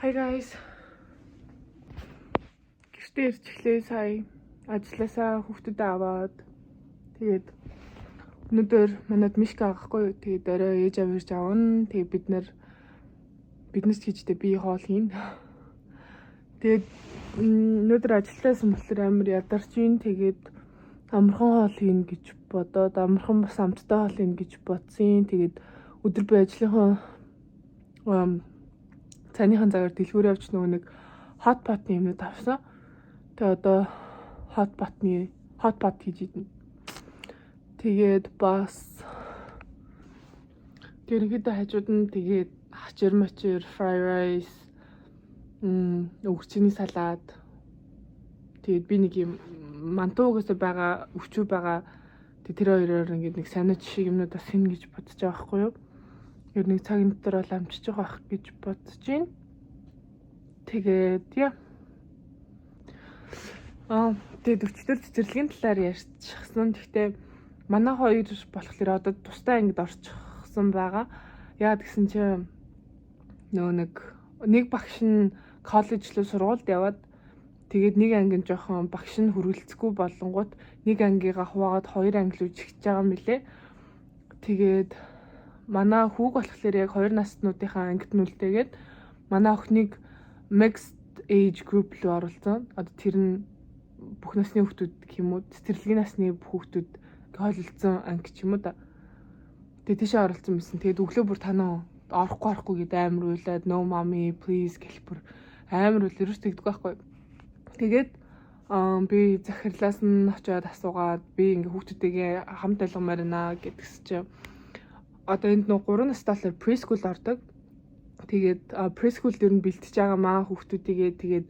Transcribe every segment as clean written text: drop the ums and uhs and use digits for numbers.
Hi guys. Гэртээ ирж эхлэе сая. Ажилласаа хүүхдэд аваад тэгээд өнөөдөр манайд мишка авахгүй. Тэгээд орой ээж аав ирж авна. Тэгээд биднес хийжтэй би хоол хийн. Тэгээд өнөөдөр ажилласан болохоор амар ядарч ийн. Тэгээд амархан хоол хийн гэж бодоод амархан бас амттай хоол хийн гэж бодсон. Тэгээд өдөр би ажлынхаа цааныхан цагаар дэлгүүр явж нөгөө нэг hot pot-ны юмнууд авсан. Тэгээ одоо hot pot хийж идэнэ. Тэгээд бас тэрнийхээ хажууд нь тэгээд хачир fry rice, өгчний салаад. Тэгээд би нэг юм мантуугаас байгаа өвчүү байгаа. Тэр хоёроор ингээд нэг санаж шиг юмнууд бас хийнэ гэж бодож байгаа байхгүй юу? Ер нэг цагийн дотор бол амжиж байгаа гэж бодож байна. Тэгээд яа. Тэгээд өчтөр цэцэрлэгийн талаар ярьчихсан. Гэхдээ манай хоёр болохоор одоо тусдаа ингэж орчихсан байгаа. Яагаад гэсэн чинь нөгөө нэг багш нь коллеж руу сургуульд яваад тэгээд нэг ангийн жоохон багш нь хүргэлцэхгүй болонгууд нэг ангигаа хуваагаад хоёр анги руу жигч байгаа юм билэ. Тэгээд манай хүүг болохоор яг 2 наснуудынхаа ангид нь үлдээгээд манай охиныг mixed age group руу оруулсан. Одоо тэр нь бүх насны хүүхдүүд гэх юм уу, цэцэрлэгийн насны хүүхдүүд хойлолцсон анги ч юм уу да. Тэгээд тийшээ оруулсан байсан. Тэгээд өглөө бүр танаа орохгүй гэдээ амар уйлаад no mommy please гэлбэр амар үл ерөөс тэгдэг байхгүй. Тэгээд би захирлаас нь очиод асуугаад би ингээ хүүхдүүдтэйгээ хамт ойлгомоор байна гэдгс чи одоо энд нөө 3 настай preschool ордог. Тэгээд preschool дээр нь бэлтэж байгаа маа хүүхдүүдийгээ тэгээд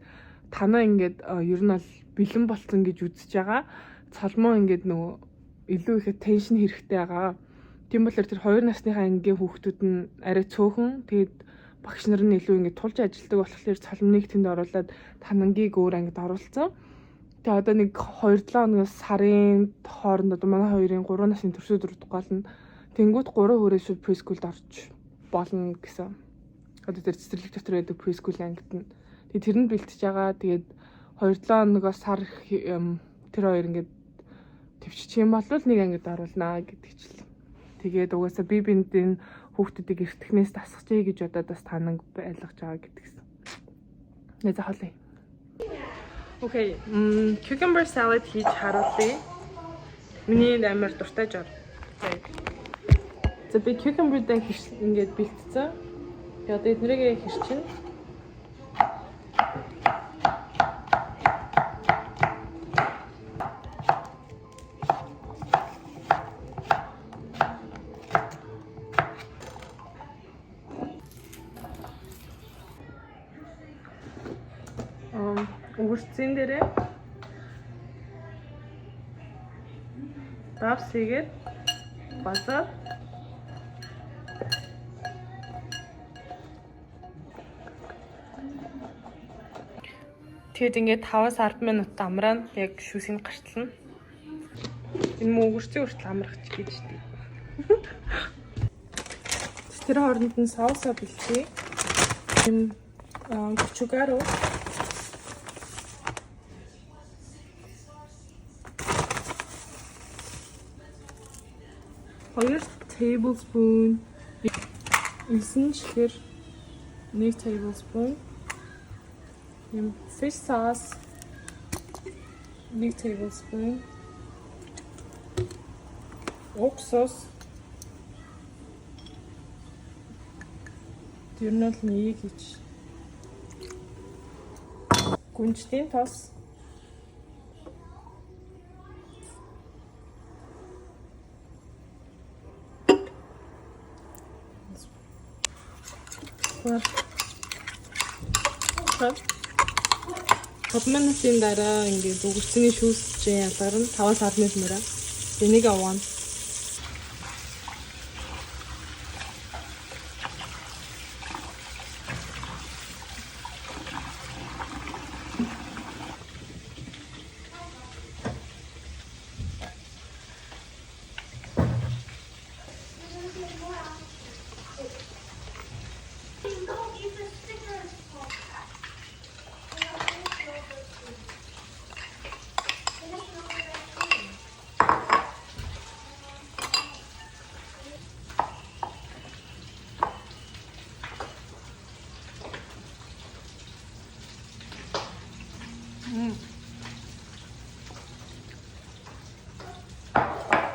танаа ингээд ер нь бол бэлэн болцсон гэж үзэж байгаа. Цалмоо ингээд нөгөө илүү их attention хэрэгтэй байгаа. Тийм болохоор тэр 2 насныхаа ангийн хүүхдүүд нь арай цөөхөн. Тэгээд багш нар нь илүү ингээд тулж ажилдаг болохоор цалмныг тэнд оруулаад танангийг өөр ангид оруулсан. Тэгээ одоо нэг 2-7 хоногоос сарын хооронд одоо манай хоёрын 3 насны төрсөд гол нь тэнгууд 3 хүрээш preschool-д орж болно гэсэн. Одоо тэр цэцэрлэг дотор байдаг preschool ангид нь. Тэгээ тэр нь бэлтэж байгаа. Тэгээд 2-7 хоногоос сар тэр хоёр ингээд төвччих юм бол нэг ангид оруулнаа гэдэг чил. Тэгээд угаасаа би бинтийн хүүхдүүдийг эртгэхнээс тасчихъя гэж бодоод бас тананг байлгаж байгаа гэдгийгсэн. Нэ захалъя. Окей, cucumber salad хийж харуулъя. Миний амар дуртай жоо. За би cucumber-тай ингээд бэлтцсэн. Тэгээд одоо эднэрийг хэрчинэ. Үрцэн дээрээ давс хийгээд базаа тэгээд ингээд 5-10 минут амраа яг шүүсийг гартлана. Энэ муу үрцэн хүртэл амрах ч гэж дээ. Тэр хооронд нь соусаа бэлтгий. Энэ гучугаро 2 tablespoon эсн чихэр 1 tablespoon fish sauce 1 tablespoon уксус тэрнэл нэг хийж гүнжлийн тос минутын дараа ингээд өгөрцөний шүүсч ялгарна 5-10 минут мөрөө. Энийг аваа.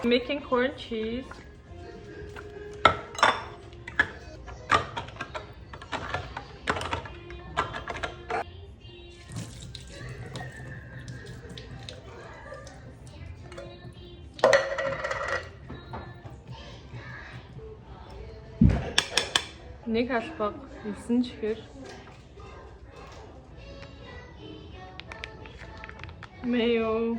Making corn cheese. Нэг халбаг 9 чихэр. Mayo.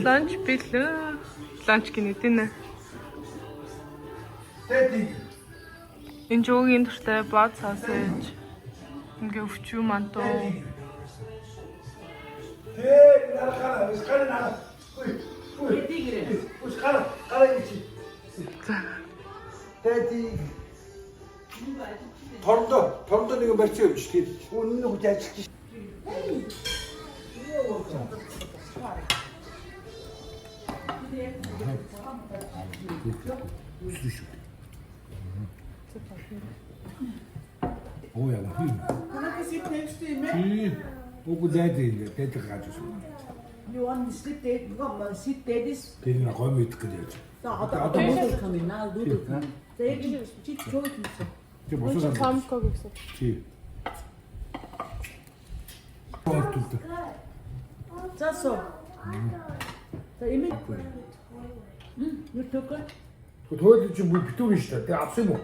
Lunch бэлээ. Lunch гинэ тийм ээ. Энэ жуугийн дуртай бод сосэж. Ингээ өвчүү мантуу. тордо нэг барьчих юм чи. Үнэн хүч ажиллаж. Oh ja, maar hier. Can I sit next to him? Hier. Ook daar in de gaat dus. You want to sit there? Come sit there. This. Dit is nog wel met gedeeld. Adam will come in. I'll do it. They sit joking. Je moet zo Tam ког гэсэн. Hier. Portugal. Just so. So you mean? You took it? Goed hoor dat je moet betonen is dat. Ja, absoluut.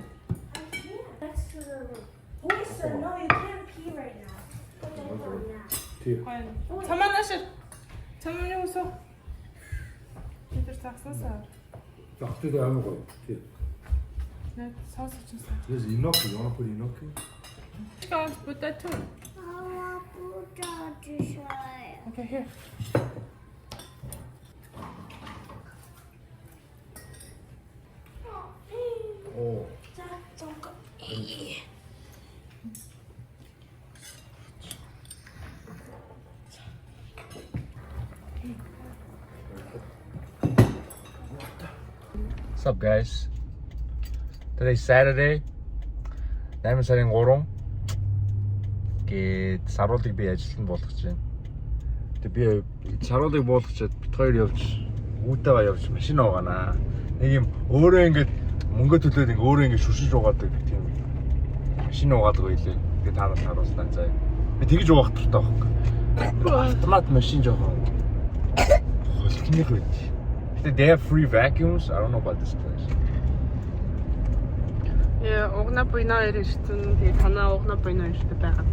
Also, no, you can't pee right now. Put the phone now. Hier. Цаманашир. Цаманы усоо. Тэр таксасаа. Dacht je daar nog op? Hier. Net saus очсон. Dit is inoki, you want to put inoki? Guys, put that too. I'll put that this way. Okay, here. Oh. Don't go. What's up guys? Today's Saturday. 8 сарын 3. Гээд саруулыг би ажилтанд болгож байна. Тэг би саруулыг болгочоод бит хоёр явж үүтэйгээ явж машин угаанаа. Нэг юм өөрөө ингэж мөнгө төлөөд ингэ өөрөө ингэ шүшиж угаадаг тийм машин угаадаг байлээ. Тэгээ та нар харуулснаа заа. Би тэгж угаах туфтаа байхгүй. Автомат машин жоохон холтных байд. They have free vacuums. I don't know about this place. Яа, угна буйнаа ирсэн. Тэгээ танаа угна буйнаа ирсэн байгаа.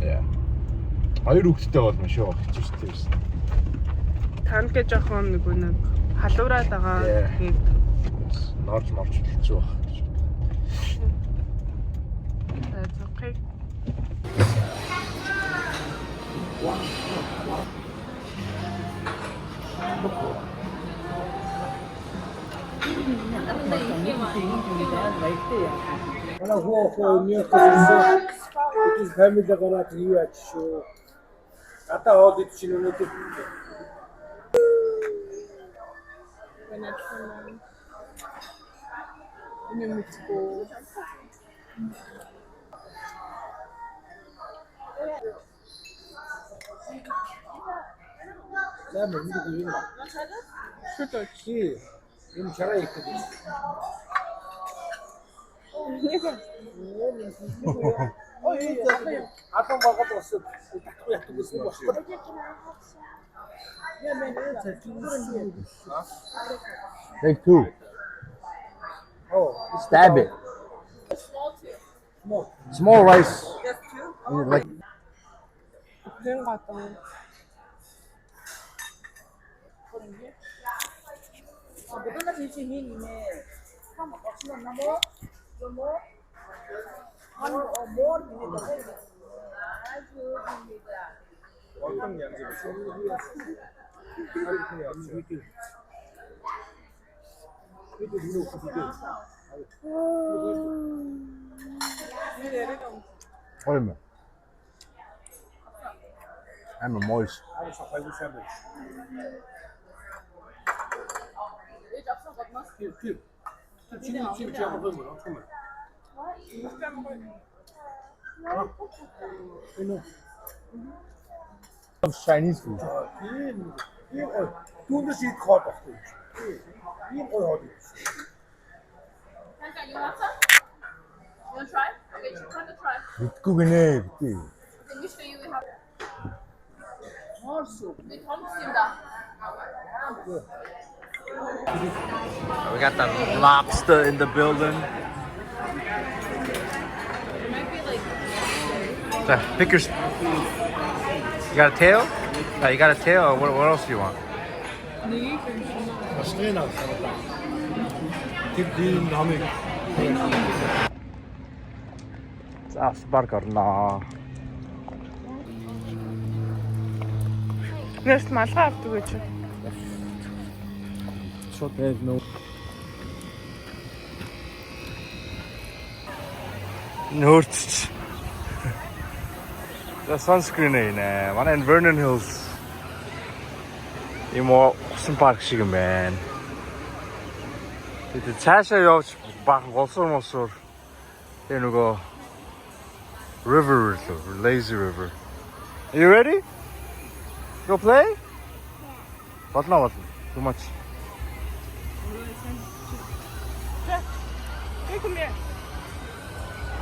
Yeah. Хоёр хүүхэдтэй бол маш явах хэцүүштэй байсан. Танд гэж жоохон нэг халуураад байгаа. Тэгээд Норж морч хэцүү баг. That's okay. Ana huo niyo kasi it is family garage you at show. Ata ho dit sinunod. Sabi mo yun. Шүтөө. Чи юм чараа ихэд. Атом багт бас татгүй ятдаг гэсэн байна. Take two. Oh, Stab it. Small rice. Like Хэн гадаа. Bukan nasi sini ni. Kamu kau sudah nama? 어떤 양식이 얼마? I'm a moist. Chinese food. түүнд шийд хоод баггүй. Ийм гой хоод. Kanka, you want some? You want to try? Okay, you want to try. Мэдгүй гинэ гэдэг. Then which way you will have? They come to you da. We got the lobster in the building. Pick your. You got a tail? You got a tail, or what else do you want? Машин авах. Тэр дийн номыг. За спарк орноо. Нэрс малгай авдаг гэж. Шот байв нөө. Нөөрч. The sunscreen нэ. Манай энэ Vernon Hills. Ийм усан парк шиг юм байна. Тэгээд цаашаа явж баг голсор мосор. Тэгээ нөгөө river, lazy river. Are you ready? Go play? Болно. Too much.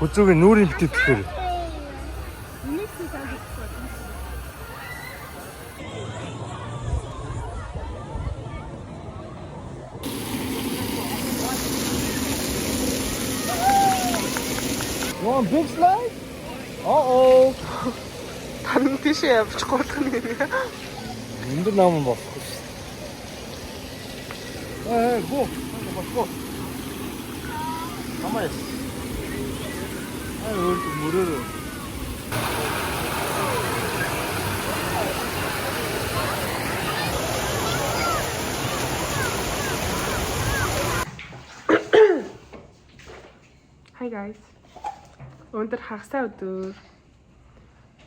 Хүзүүгийн нүрийн битгэхээр. You want big slide? Uh-oh. Тань тийшээ явчихгүй байна. Өндөр нам болохгүй шүү. Go. Go. Come on. Өөрт мөрөөрөө. Hi guys. Өндөр хагасаа өдөр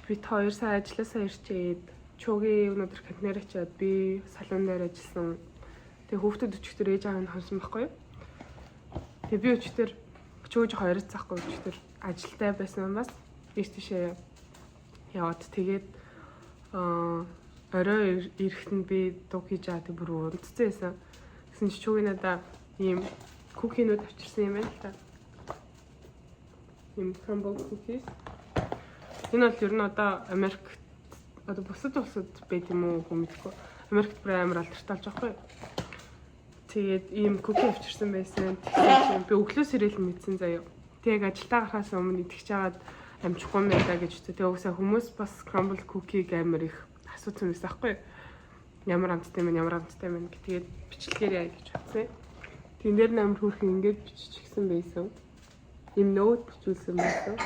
бид хоёр сая ажилласаа ирчээд чугийн өнөөдөр кантинер очиад би салон дээр ажилласан. Тэгээ хүүхдүүд өчигдөр ээж аав нь хонсон байхгүй юу? Тэгээ би өчигдөр чугж хоёроо цахгүй өчигдөр ажилдаа байсан юм бас ийш тийшээ яваад тэгээд орой ирэхэд нь би дуг хийж аа тэг бүр унтцсан байсан. Гэсэн чи чугийн надаа ийм кукинууд авчирсан юм байна л та. Ийм crumble cookies. Энэ бол ер нь одоо Америкт одоо бусад улсад байт юм уу мэдгүй. Америкт бүр амар алдартай болж байгаа юм. Тэгээд ийм cookie авчирсан байсан. Тэгэхээр би өглөөс ирээл мэдсэн заяа. Тэгээд ажилдаа гарахаас өмнө идчихэж жагаад амжихгүй юм даа гэж үзтээ. Тэгээд угсаа хүмүүс бас crumble cookie-г амар их асуусан байсан байхгүй юу? Ямар амттай юм гэдгээд бичлэгээрээ гэж бодсон. Тэн дээр амар хөөрхөн ингэж биччихсэн байсан. Ийм ноут бичүүлсэн байсан.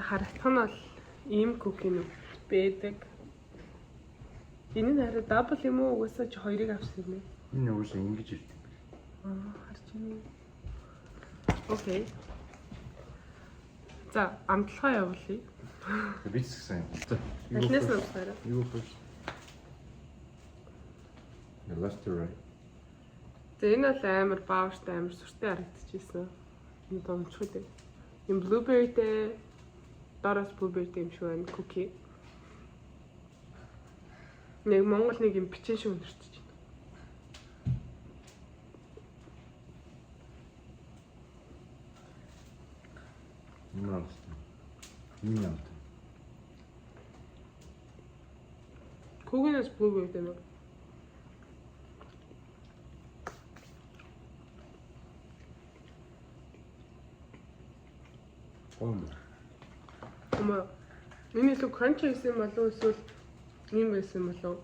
Харагдах нь бол ийм cookie-нүүд байдаг. Энэ нь хараа дабл юм уу угаасаа ч хоёрыг авсан юм бэ? Энэ уусаа ингэж ирдэг. Харж байна. Окей. За, амтлагаа явуулъя. Бичсэн. Алнаас нь авсараа. You go first. The left to right. За энэ бол амар баавартай амар сүртэй харагдчихсэн. Энэ томчгүй дээ. Энэ blueberry-тэй доороос blueberry-тэй юм шиг байна cookie. Нэг Монгол нэг юм бичин шиг өнөртөж байна. Минь. Cookie-наас blueberry-тэй нэг. Ама миний л crunch байсан болов эсвэл ийм байсан болов?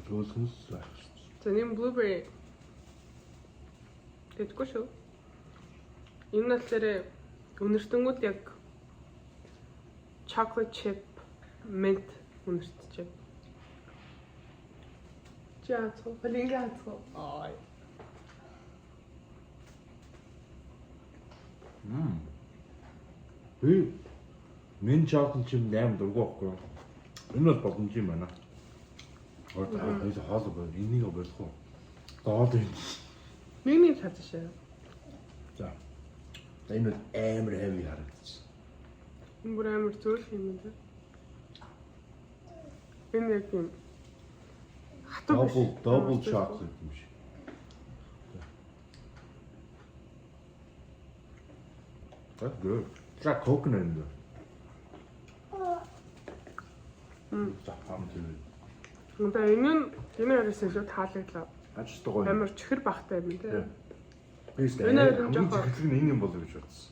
Туулхнс байх шүү. За нэм blueberry тэтгэв шүү. Энэ нь болохоор үнэртэнгүүд яг chocolate chip mint үнэртэж. Чаацоо, полингаацоо. Ай. Мен chocolate chip 8 дургу байхгүй. Энэ бол боломж юм байна. Хоёул хоол бол энийг болох уу? Доод юм. Миний цаашаа. За. Энэ бол амар heavy харагдчих. Энэ бүр амар зөөл юм байна. Энэ яг юм. Double chocolate юм шиг. That's good. За coconut юм. За хамт. Одоо энэ яриасан илүү таалагдлаа. Ажиж байгаа. Амар чихэр бахтай юм тий. Энэ зөвхөн энэ юм болов гэж бодсон.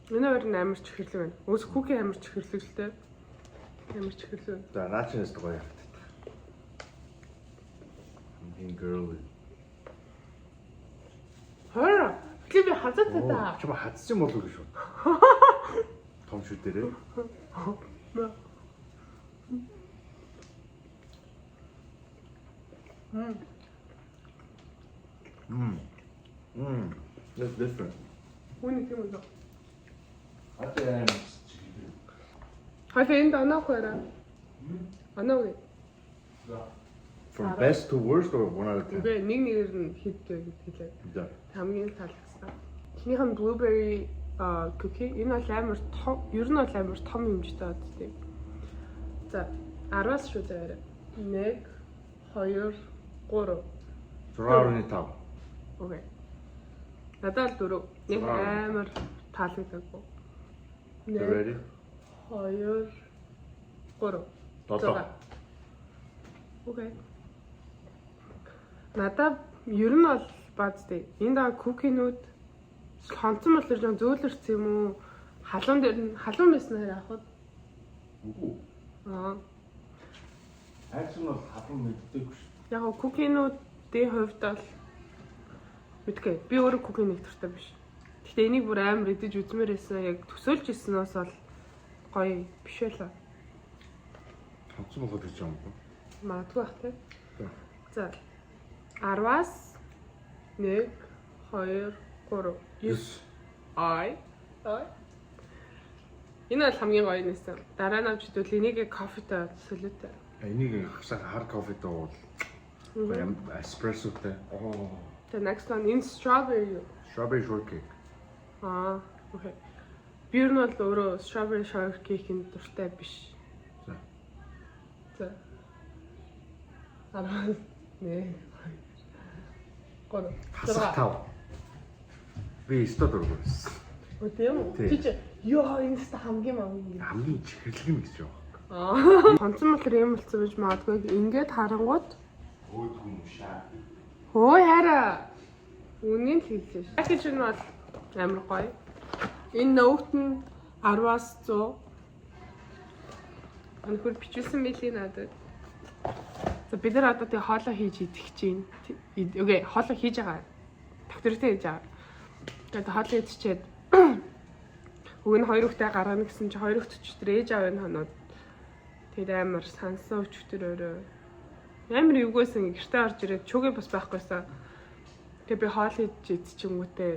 Энэ хоёр нь амар чихэрлэг байна. Өөс cookie амар чихэрлэгтэй. Амар чихэрлэг. За наачнаас гоё яваад. Энэ girl. Хойро. Би хазаад та. Чама хадсан юм болов гэж бод. Том шүү дээрээ. That's different. Үний юм уу? Хатаа Хатаа энэ анаа хойро. Анаа үү? From best to worst or one out of 10? Үгүй нэг нэгээр нь хиттэй гэж хэлээ. За. Хамгийн таалагдсан. Чинийхэн blueberry cookie энэ бол амар том, ер нь бол амар том хэмжээтэй бод тийм. За 10-аас шүү дээ. 1 2 3 6.5. Окей. Надад 4. Нэг амар таалагдаагүй. Ready? 2 3 7. Окей. Надад ер нь бол баазтай. Энэ даа кукинууд хонцсон болохоор жоо зөөлөрсөн юм уу? Халуун дээр нь халуун байсан хэрэг авах. Үгүй. Хайцсан бол халуун мэддэггүй шүү. Яг кукинуудын хувьд бол мэдгүй. Би өөрөө куки нэг туртай биш. Гэхдээ энийг бүр амар идэж үзмээр байсан. Яг төсөөлж ирсэнээс бол гоё биш байлаа. Хонцсон болоод гэж юм уу? Магадгүй бах тий. За 10-аас 1 2 3 9 ай. Энэ бол хамгийн гоё нэсэн. Дараа нь авч идвэл энийг кофетэй солиотой. Энийг хасаа hard coffee доо. Espresso-тэй. The next one in strawberry Shortcake. Окей. Би ер нь бол өөрөө strawberry shortcake-ийн дуртай биш. За. Араа нэ. Хасаа. Би өстөд өргөс. Үгүй юм. Чи ёо энэ ч хамгийн мангин. Хамгийн чихэрлэг юм гэж байна. Хонцон болохоор юм болцсон гэж магадгүй. Ингээд харангууд Өөдгөө юм шаа. хөө хараа. Үнийн хэллээ ш. Пакэж нь бол амар гоё. Энэ ноут нь 10-аас 100. Анхөр бичүүлсэн мөлийн надад. За бид нар одоо тэг хоолоо хийж идэх чинь. Үгүй хоолоо хийж байгаа. Тактиктэй хийж байгаа. Тэгээд хоолоо идчихэд өг нь хоёр хүүхдээ гаргана гэсэн чи хоёр хүүхд өчтөр ээж аав нь хоноод тэгээд амар сансан өчтөр өөрөө амар эвгүйсэн гэртээ орж ирээд чүгээ бас байхгүйсэн. Тэгээд би хоол хийж идчихэнгүүтээ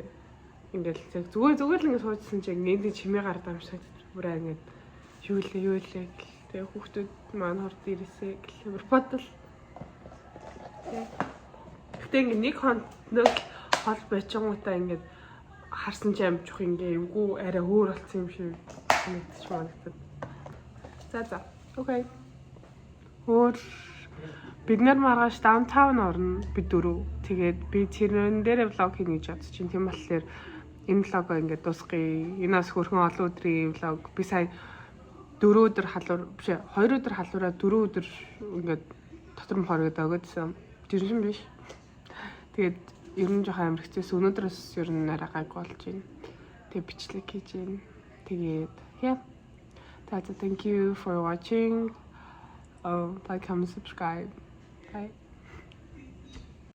ингээл зүгээр л ингээд суужсэн чи ингээд чимээ гардаг юм шиг бүрээ ингээд юу лээ тэгээд хүүхдүүд маань хорд ирээсээ гэл бодол. Гэтэ ингээд нэг хоног хол байчингуудаа ингээд харсан ч амжих ингээ эвгүй арай өөр болсон юм шиг мэдчих магадгүй. За. Окей. Өөр бид нар маргааш даунтаун орно бид дөрөв. Тэгээд би тэрэн дээр влог хийнэ гэж бодож чинь. Тийм болохоор энэ влогоо ингээ дуусгая. Энэ бас хөрхөн олон өдрийн влог. Би сая 4 өдөр халуур биш 2 өдөр халуураа 4 өдөр ингээ дотор нь хоригдоо өгөөдсөн. Тэрэн биш. Тэгээд ер нь жоохон амар хэцээс өнөөдрөөс ер нь арай гайг болж байна. Тэгээ бичлэг хийж байна. Тэгээд yeah. That's it. Thank you for watching. Like, comment, subscribe. Bye.